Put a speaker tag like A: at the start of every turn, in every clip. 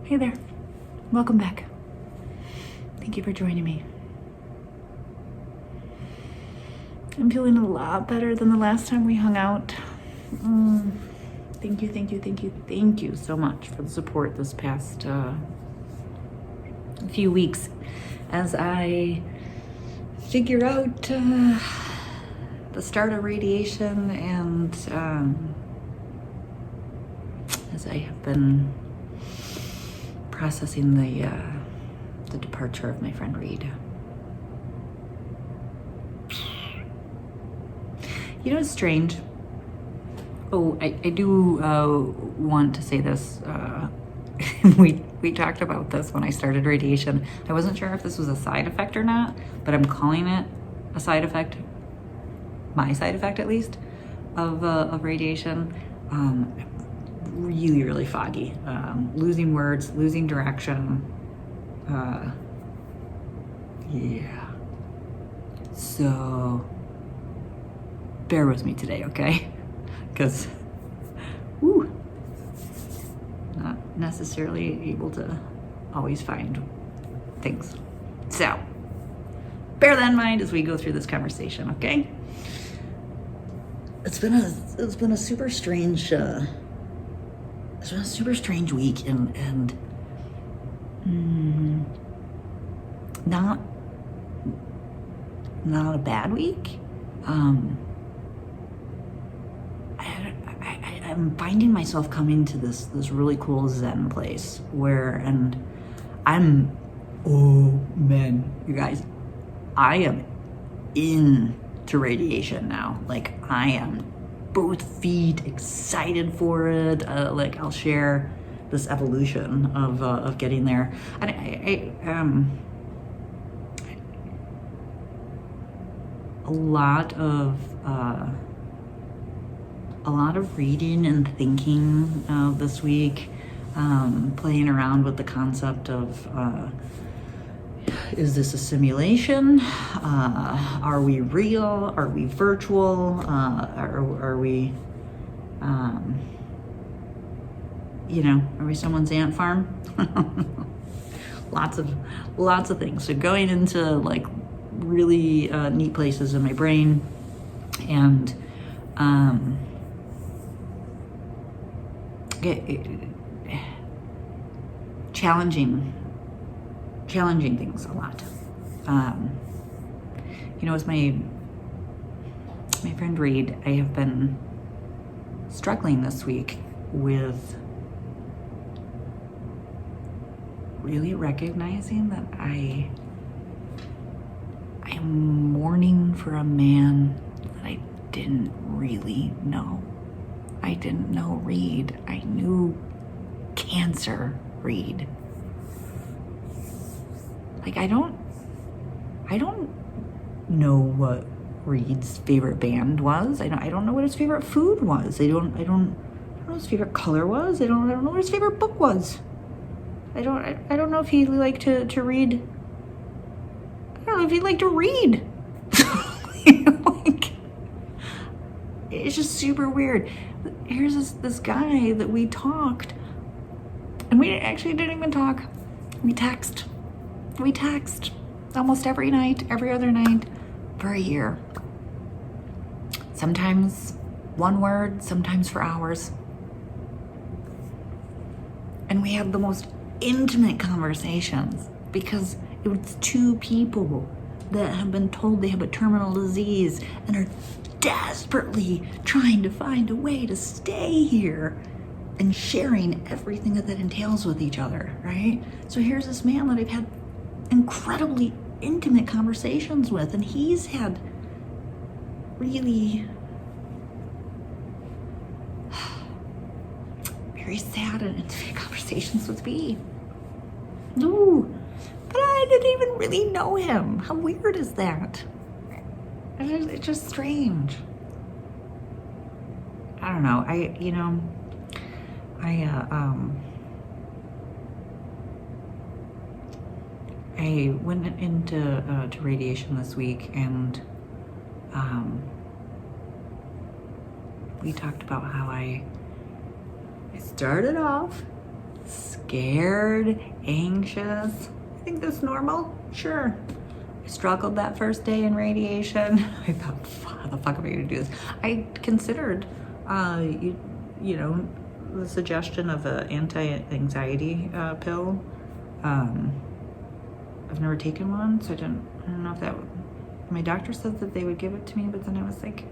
A: Hey there. Welcome back. Thank you for joining me. I'm feeling a lot better than the last time we hung out. Thank you so much for the support this past few weeks as I figure out the start of radiation, and as I have been processing the departure of my friend Reid. You know, it's strange. Oh, I do want to say this. We talked about this when I started radiation. I wasn't sure if this was a side effect or not, but I'm calling it a side effect, my side effect at least, of radiation. Really foggy, losing words, losing direction. Yeah. So bear with me today, okay? Because, not necessarily able to always find things. So bear that in mind as we go through this conversation, okay? It's been a super strange week, and not a bad week. I'm finding myself coming to this really cool Zen place oh man, you guys, I am into radiation now. Like, I am both feet excited for it. Like, I'll share this evolution of getting there. And a lot of reading and thinking this week, playing around with the concept of is this a simulation? Are we real? Are we virtual? Are we are we someone's ant farm? Lots of things. So going into like really neat places in my brain, and challenging things a lot. With my friend Reid, I have been struggling this week with really recognizing that I am mourning for a man that I didn't really know. I didn't know Reid. I knew cancer Reid. Like, I don't know what Reid's favorite band was. I don't know what his favorite food was. I don't know what his favorite color was. I don't know what his favorite book was. I don't know if he liked to read. I don't know if he liked to read. Like, it's just super weird. Here's this guy that we talked, and we actually didn't even talk. We text almost every night, every other night for a year. Sometimes one word, sometimes for hours. And we had the most intimate conversations because it was two people that have been told they have a terminal disease and are desperately trying to find a way to stay here and sharing everything that entails with each other, right? So here's this man that I've had incredibly intimate conversations with, and he's had really very sad and intimate conversations with me. Ooh, but I didn't even really know him. How weird is that? It's just strange. I don't know. I went into to radiation this week, and we talked about how I started off scared, anxious. I think that's normal. Sure. I struggled that first day in radiation. I thought, how the fuck am I gonna do this? I considered, you know, the suggestion of an anti-anxiety pill. I've never taken one, so I don't know if that would, my doctor said that they would give it to me, but then I was like,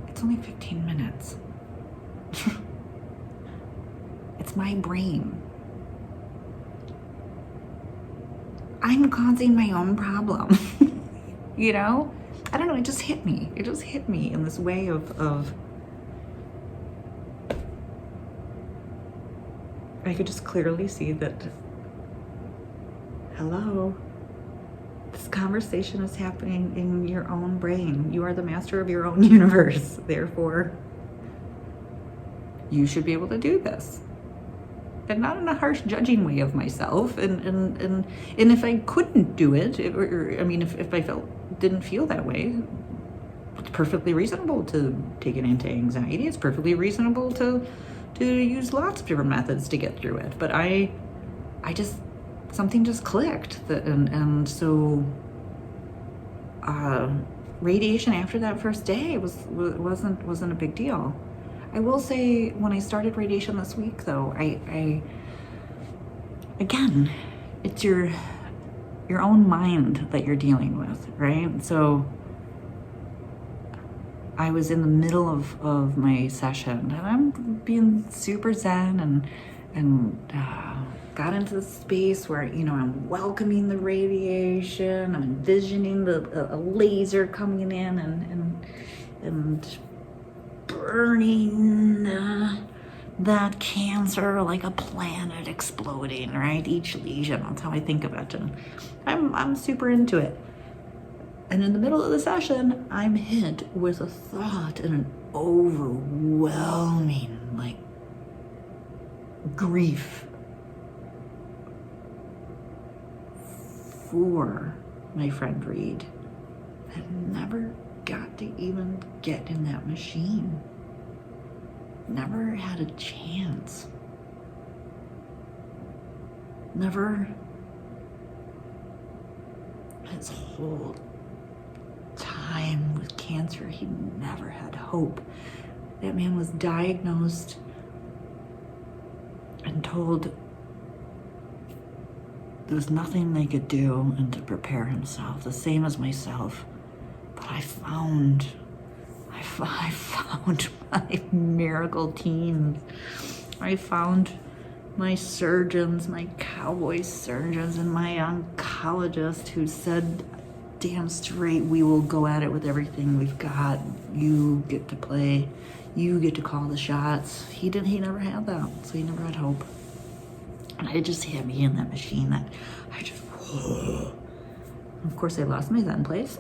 A: it's only 15 minutes. It's my brain. I'm causing my own problem. You know? I don't know, it just hit me. It just hit me in this way of I could just clearly see that, hello, this conversation is happening in your own brain. You are the master of your own universe. Therefore, you should be able to do this. And not in a harsh judging way of myself. And if I couldn't do it, if I didn't feel that way, it's perfectly reasonable to take an anti-anxiety. It's perfectly reasonable to use lots of different methods to get through it. But I just, something just clicked. So radiation after that first day wasn't a big deal. I will say, when I started radiation this week, though, I again, it's your own mind that you're dealing with, right? So I was in the middle of my session, and I'm being super zen and got into the space where, you know, I'm welcoming the radiation, I'm envisioning a laser coming in and burning that cancer like a planet exploding, right? Each lesion, that's how I think of it, and I'm super into it. And in the middle of the session, I'm hit with a thought and an overwhelming, like, grief for my friend Reid. I never got to even get in that machine. Never had a chance. Never. His whole time with cancer, he never had hope. That man was diagnosed and told there was nothing they could do and to prepare himself, the same as myself. But I found my miracle teams. I found my surgeons, my cowboy surgeons, and my oncologist who said, damn straight, we will go at it with everything we've got. You get to play. You get to call the shots. He never had that, so he never had hope. And it just hit me in that machine that I just, whoa. Of course, I lost my Zen place.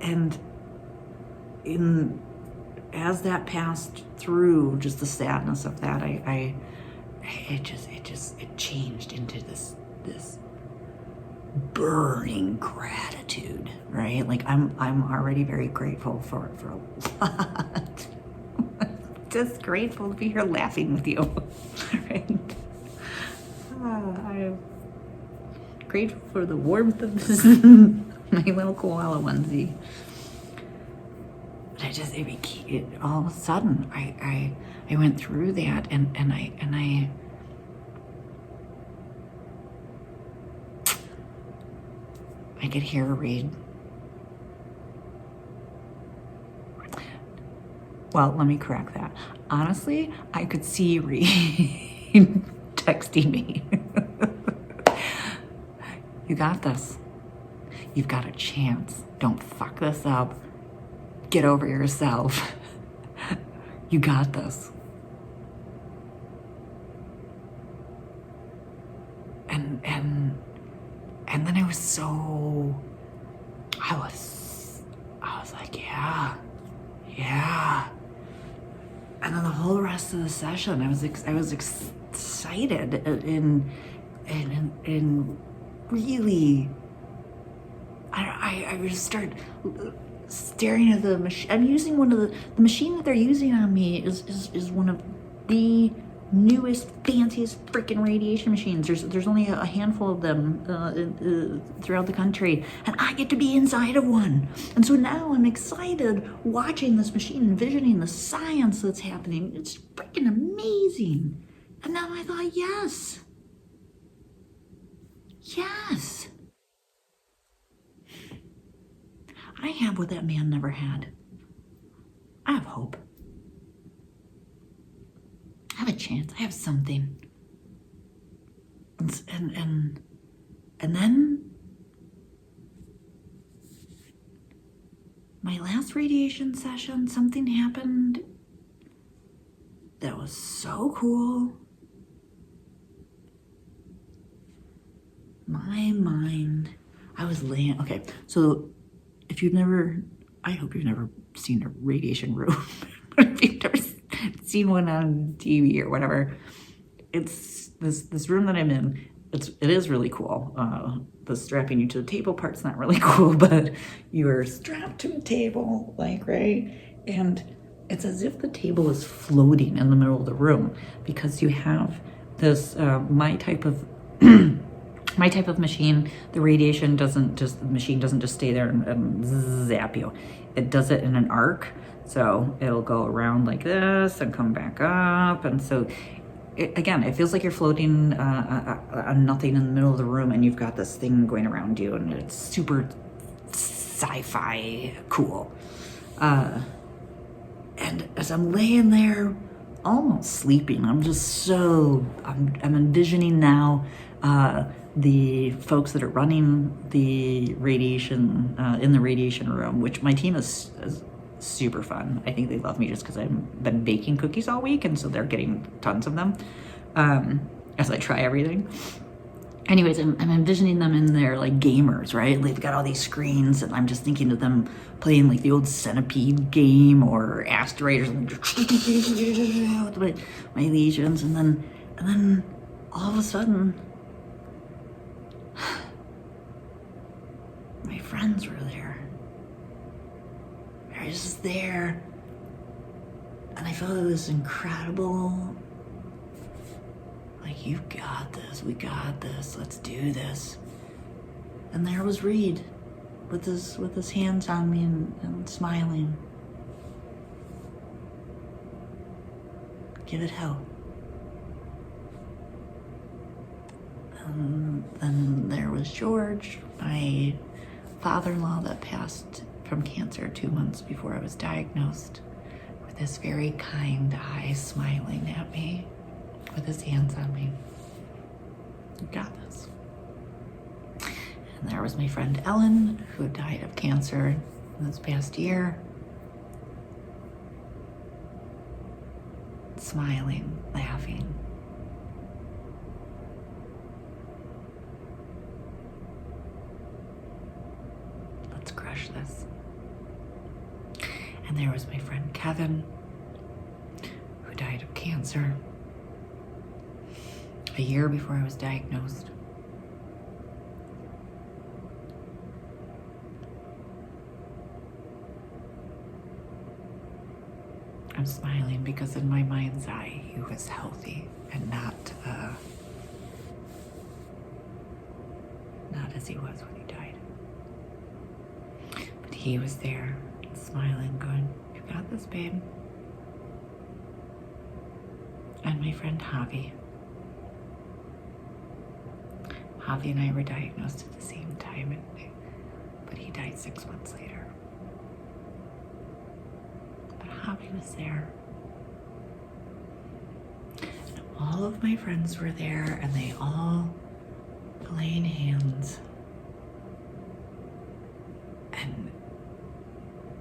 A: And as that passed through, just the sadness of that, it changed into this burning gratitude, right? Like I'm already very grateful for a lot. Just grateful to be here laughing with you, right? I'm grateful for the warmth of this my little koala onesie. But all of a sudden, I went through that, and I could hear Reid. Well, let me correct that. Honestly, I could see Reid texting me. You got this. You've got a chance. Don't fuck this up. Get over yourself. You got this. And then I was like, yeah. And then the whole rest of the session, I was excited and really, I would just start staring at the machine. I'm using one of the machine that they're using on me is one of the newest, fanciest freaking radiation machines. There's only a handful of them throughout the country, and I get to be inside of one. And so now I'm excited watching this machine, envisioning the science that's happening. It's freaking amazing. And now I thought, yes. I have what that man never had. I have hope. I have a chance. I have something. And then my last radiation session, something happened that was so cool. My mind, I was laying, okay, so if you've never, I hope you've never seen a radiation room, but if you've never seen one on TV or whatever, it's this room that I'm in. It is really cool. The strapping you to the table part's not really cool, but you're strapped to a table, like, right? And it's as if the table is floating in the middle of the room, because you have this my type of machine. The radiation the machine doesn't just stay there and zap you. It does it in an arc. So it'll go around like this and come back up. And so, it feels like you're floating on nothing in the middle of the room, and you've got this thing going around you, and it's super sci-fi cool. And as I'm laying there, almost sleeping, I'm envisioning now the folks that are running the radiation, in the radiation room, which my team is super fun. I think they love me just because I've been baking cookies all week, and so they're getting tons of them as I try everything. Anyways, I'm envisioning them in there like gamers, right? They've got all these screens, and I'm just thinking of them playing like the old Centipede game or Asteroid or something with my lesions, and then all of a sudden, my friends were there. I was just there, and I felt this incredible, like, you've got this, we got this, let's do this. And there was Reid with his hands on me and smiling. Give it hell. And then there was George, my father-in-law that passed from cancer 2 months before I was diagnosed, with his very kind eyes smiling at me, with his hands on me. You got this. And there was my friend Ellen, who died of cancer this past year, smiling, laughing. Let's crush this. And there was my friend Kevin, who died of cancer a year before I was diagnosed. I'm smiling because in my mind's eye, he was healthy and not as he was when he died. But he was there, smiling, going, "You got this, babe." And my friend Javi. Javi and I were diagnosed at the same time, but he died 6 months later. But Javi was there. And all of my friends were there, and they all laying hands. And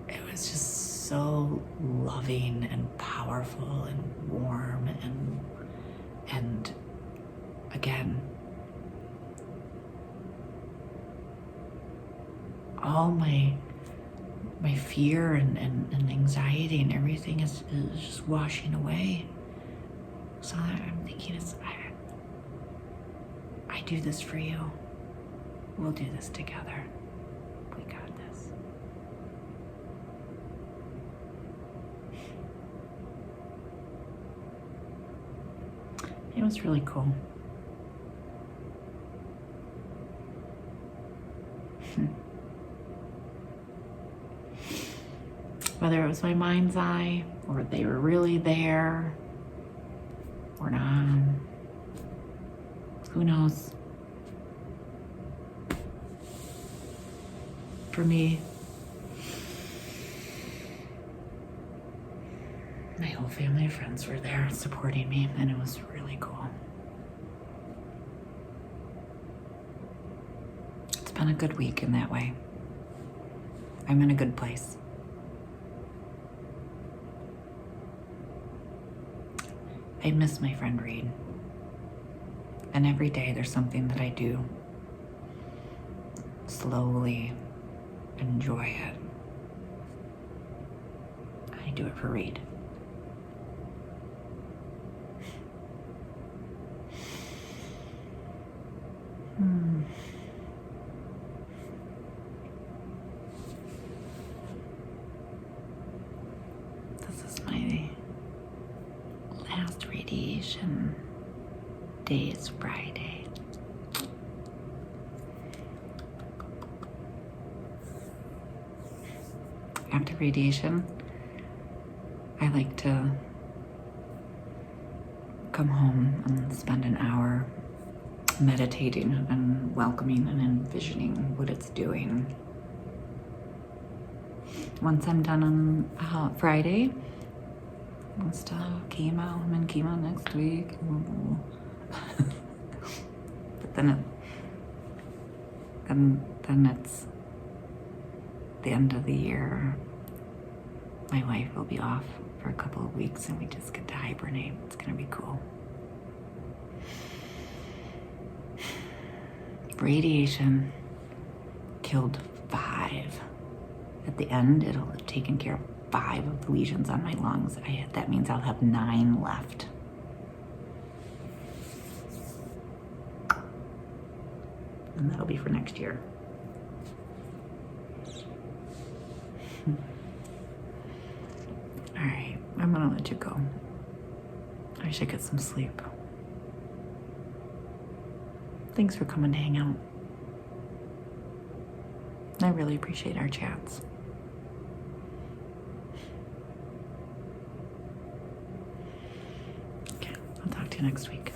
A: it was just so loving and powerful and warm and again, all my fear and anxiety and everything is just washing away. So I'm thinking, I do this for you. We'll do this together. We got this. It was really cool. Whether it was my mind's eye or they were really there or not, who knows? For me, my whole family and friends were there supporting me, and it was really cool. It's been a good week in that way. I'm in a good place. I miss my friend Reid. And every day there's something that I do. Slowly enjoy it. I do it for Reid. This is my last radiation day. Is Friday. After radiation, I like to come home and spend an hour meditating and welcoming and envisioning what it's doing. Once I'm done on Friday, let's do chemo. I'm in chemo next week. But then it's the end of the year. My wife will be off for a couple of weeks and we just get to hibernate. It's gonna be cool. Radiation killed 5. At the end, it'll have taken care of 5 of the lesions on my lungs. That means I'll have 9 left. And that'll be for next year. All right, I'm gonna let you go. I should get some sleep. Thanks for coming to hang out. I really appreciate our chats. Okay, I'll talk to you next week.